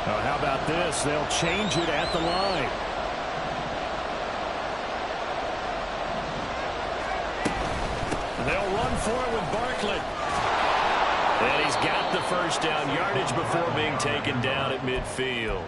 How about this? They'll change it at the line. They'll run for it with Barkley. And he's got the first down yardage before being taken down at midfield.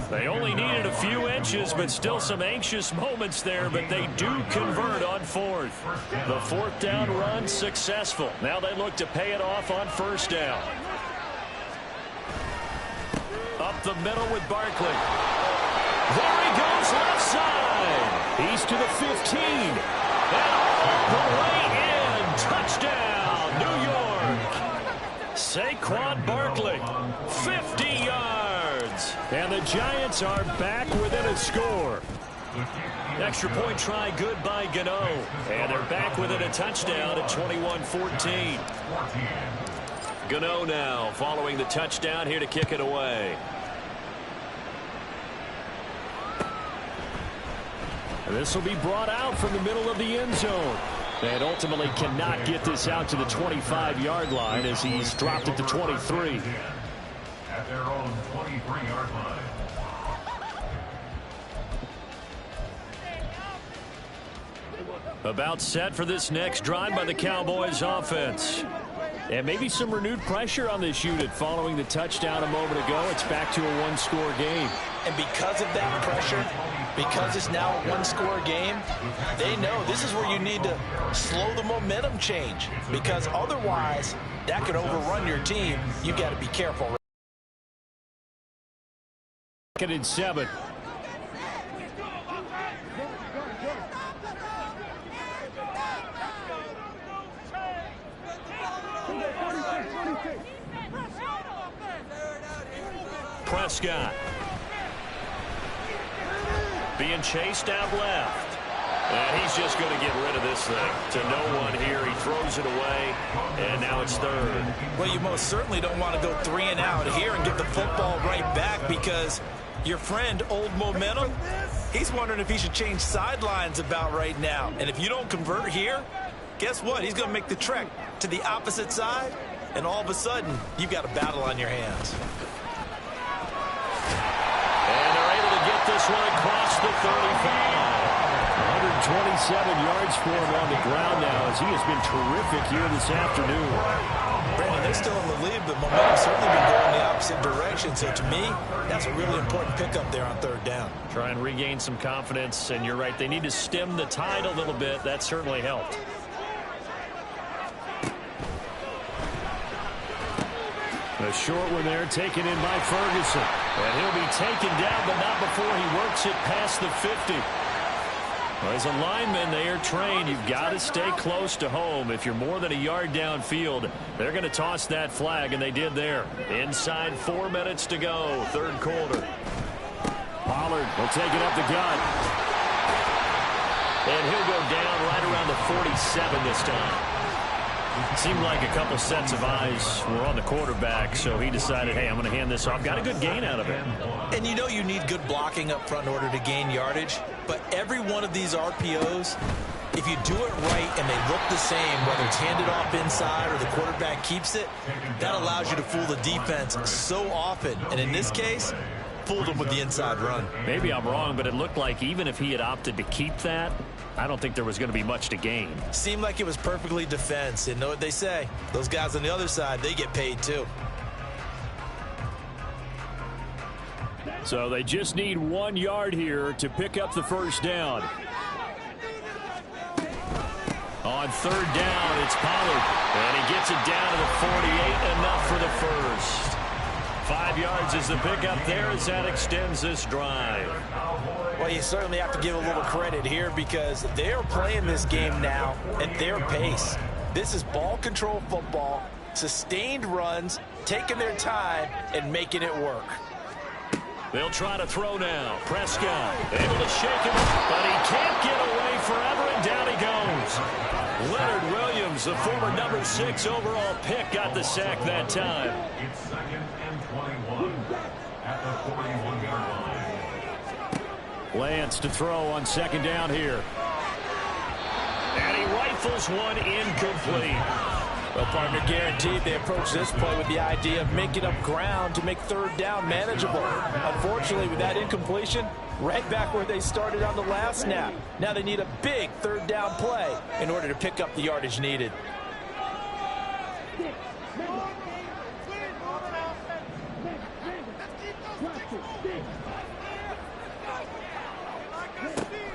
They only needed a few inches, but still some anxious moments there, but they do convert on fourth. The fourth down run successful. Now they look to pay it off on first down. Up the middle with Barkley. There he goes left side. He's to the 15. And all the way in. Touchdown, New York. Saquon Barkley, 50 yards. And the Giants are back within a score. Extra point try good by Gano. And they're back within a touchdown at 21-14. Gano now following the touchdown here to kick it away. This will be brought out from the middle of the end zone. And ultimately cannot get this out to the 25-yard line as he's dropped it to 23. At their own 23-yard line. About set for this next drive by the Cowboys offense. And maybe some renewed pressure on this unit following the touchdown a moment ago. It's back to a one-score game. And because of that pressure, because it's now a one-score game, they know this is where you need to slow the momentum change. Because otherwise, that could overrun your team. You've got to be careful. Second and 7. Prescott being chased out left. And he's just going to get rid of this thing to no one here. He throws it away, and now it's third. Well, you most certainly don't want to go 3 and out here and get the football right back, because your friend, Old Momentum, he's wondering if he should change sidelines about right now. And if you don't convert here, guess what? He's going to make the trek to the opposite side, and all of a sudden, you've got a battle on your hands. And they're able to get this one across the 35. 127 yards for him on the ground now, as he has been terrific here this afternoon. Brandon, they're still in the lead, but momentum's certainly been going the opposite direction. So to me, that's a really important pickup there on third down. Try and regain some confidence, and you're right, they need to stem the tide a little bit. That certainly helped. A short one there taken in by Ferguson. And he'll be taken down, but not before he works it past the 50. Well, as a lineman, they are trained. You've got to stay close to home. If you're more than a yard downfield, they're going to toss that flag, and they did there. Inside 4 minutes to go, third quarter. Pollard will take it up the gut. And he'll go down right around the 47 this time. It seemed like a couple sets of eyes were on the quarterback, so he decided, hey, I'm going to hand this off. Got a good gain out of it. And you know you need good blocking up front in order to gain yardage, but every one of these RPOs, if you do it right and they look the same, whether it's handed off inside or the quarterback keeps it, that allows you to fool the defense so often. And in this case, fooled them with the inside run. Maybe I'm wrong, but it looked like even if he had opted to keep that, I don't think there was going to be much to gain. Seemed like it was perfectly defense. And know what they say? Those guys on the other side, they get paid too. So they just need 1 yard here to pick up the first down. On third down, it's Pollard. And he gets it down to the 48, enough for the first. 5 yards is the pickup there as that extends this drive. Well, you certainly have to give a little credit here because they're playing this game now at their pace. This is ball control football, sustained runs, taking their time, and making it work. They'll try to throw now. Prescott able to shake him, but he can't get away forever, and down he goes. Leonard Williams, the former number 6 overall pick, got the sack that time. It's 2nd and 21 at the 41-yard line. Lance to throw on second down here. And he rifles one incomplete. Well, partner, guaranteed they approach this play with the idea of making up ground to make third down manageable. Unfortunately, with that incompletion, right back where they started on the last snap. Now they need a big third down play in order to pick up the yardage needed.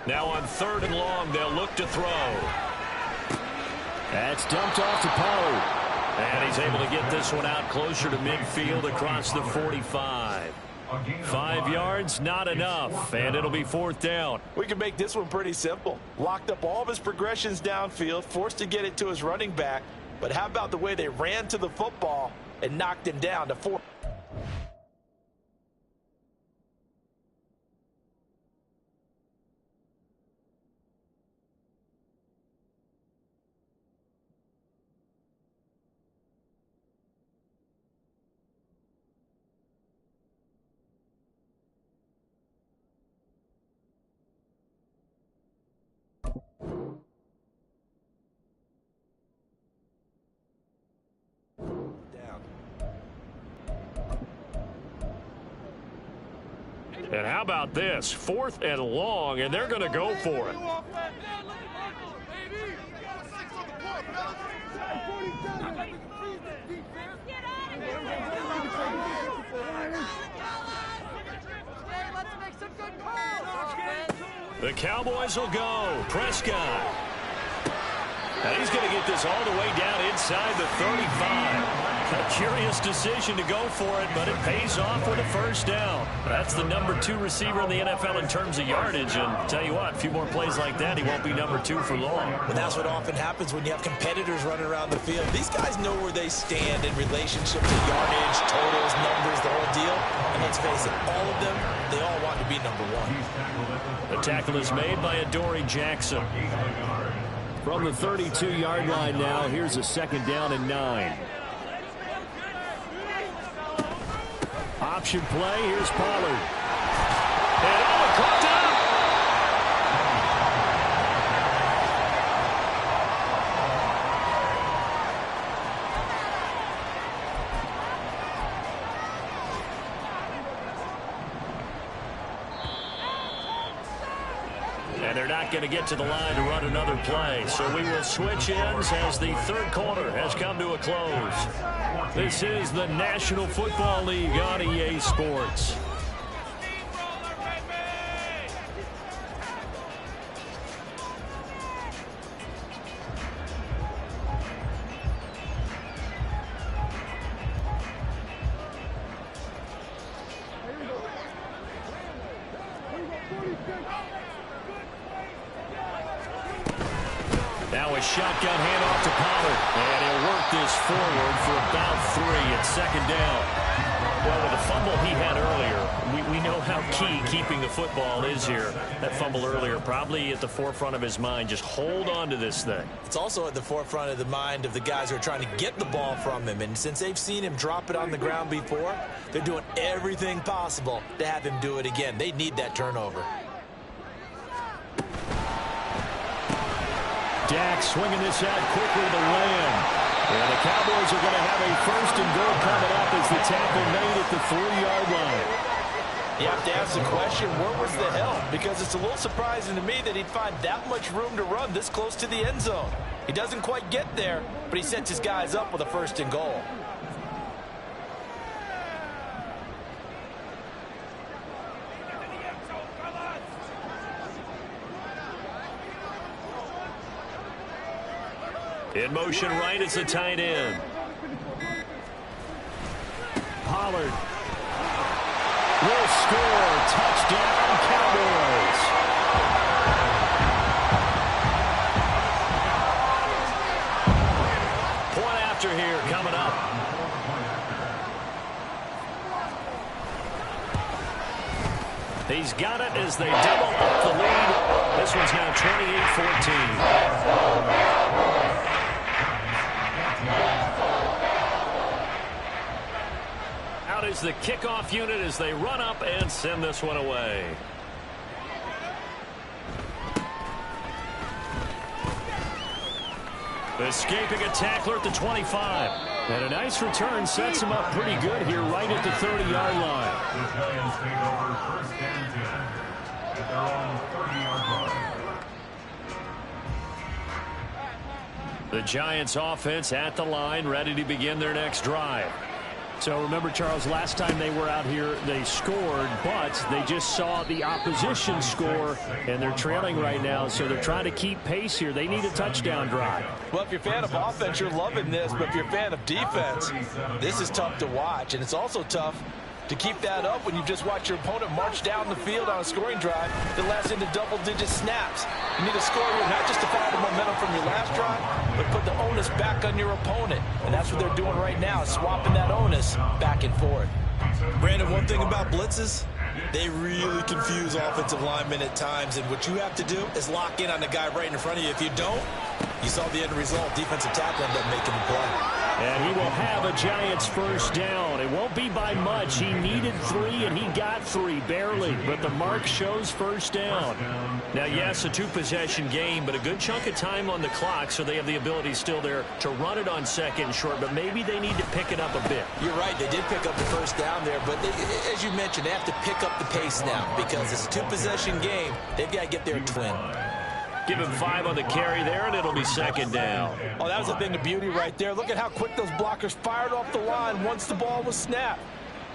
Now on 3rd and long, they'll look to throw. That's dumped off to Pollard. And he's able to get this one out closer to midfield across the 45. 5 yards, not enough, and it'll be 4th down. We can make this one pretty simple. Locked up all of his progressions downfield, forced to get it to his running back. But how about the way they ran to the football and knocked him down to 4? And how about this? 4th and long, and they're going to go for it. The Cowboys will go. Prescott. And he's going to get this all the way down inside the 35. A curious decision to go for it, but it pays off with a first down. That's the number 2 receiver in the NFL in terms of yardage. And tell you what, a few more plays like that, he won't be number 2 for long. And that's what often happens when you have competitors running around the field. These guys know where they stand in relationship to yardage, totals, numbers, the whole deal. And let's face it, all of them, they all want to be number 1. The tackle is made by Adoree Jackson. From the 32-yard line now, here's a 2nd down and 9. Option play, here's Pollard. And caught up! And they're not going to get to the line to run another play. So we will switch ends as the 3rd quarter has come to a close. This is the National Football League on EA Sports. Now a shotgun handoff to Pollard. And he'll work this forward for about 3 at 2nd down. Well, with the fumble he had earlier, we know how key keeping the football is here. That fumble earlier probably at the forefront of his mind. Just hold on to this thing. It's also at the forefront of the mind of the guys who are trying to get the ball from him. And since they've seen him drop it on the ground before, they're doing everything possible to have him do it again. They need that turnover. Dak swinging this out quickly to Lamb. And the Cowboys are going to have a 1st and goal coming up as the tackle made at the 3-yard line. You have to ask the question, where was the help? Because it's a little surprising to me that he'd find that much room to run this close to the end zone. He doesn't quite get there, but he sets his guys up with a 1st and goal. In motion right is the tight end. Pollard will score. Touchdown, Cowboys. Point after here coming up. He's got it as they double up the lead. This one's now 28-14. Out is the kickoff unit as they run up and send this one away. Escaping a tackler at the 25. And a nice return sets him up pretty good here right at the 30-yard line. The Giants take over first and 10 at their own 30-yard line. The Giants offense at the line, ready to begin their next drive. So remember, Charles, last time they were out here, they scored, but they just saw the opposition score, and they're trailing right now, so they're trying to keep pace here. They need a touchdown drive. Well, if you're a fan of offense, you're loving this, but if you're a fan of defense, this is tough to watch, and it's also tough to keep that up when you've just watched your opponent march down the field on a scoring drive that lasts into double-digit snaps. You need to score here not just to follow the momentum from your last drive, but put the onus back on your opponent. And that's what they're doing right now, swapping that onus back and forth. Brandon, one thing about blitzes, they really confuse offensive linemen at times, and what you have to do is lock in on the guy right in front of you. If you don't, you saw the end result. Defensive tackle ended up making the play. And he will have a Giants first down. It won't be by much. He needed 3, and he got 3, barely. But the mark shows first down. Now, yes, a two-possession game, but a good chunk of time on the clock, so they have the ability still there to run it on second and short, but maybe they need to pick it up a bit. You're right. They did pick up the first down there, but as you mentioned, they have to pick up the pace now because it's a two-possession game. They've got to get their twin. Give him 5 on the carry there, and it'll be second down. Oh, that was a thing of beauty right there. Look at how quick those blockers fired off the line once the ball was snapped.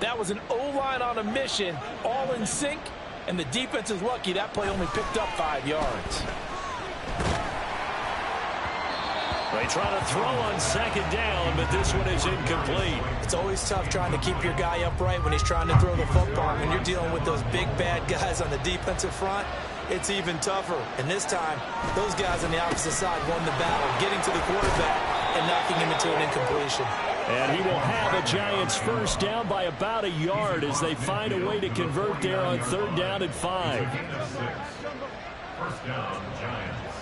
That was an O-line on a mission, all in sync, and the defense is lucky that play only picked up 5 yards. They try to throw on second down, but this one is incomplete. It's always tough trying to keep your guy upright when he's trying to throw the football. When you're dealing with those big, bad guys on the defensive front, it's even tougher. And this time, those guys on the opposite side won the battle, getting to the quarterback and knocking him into an incompletion. And he will have a Giants first down by about a yard as they find a way to convert there on 3rd down and 5. First down, Giants.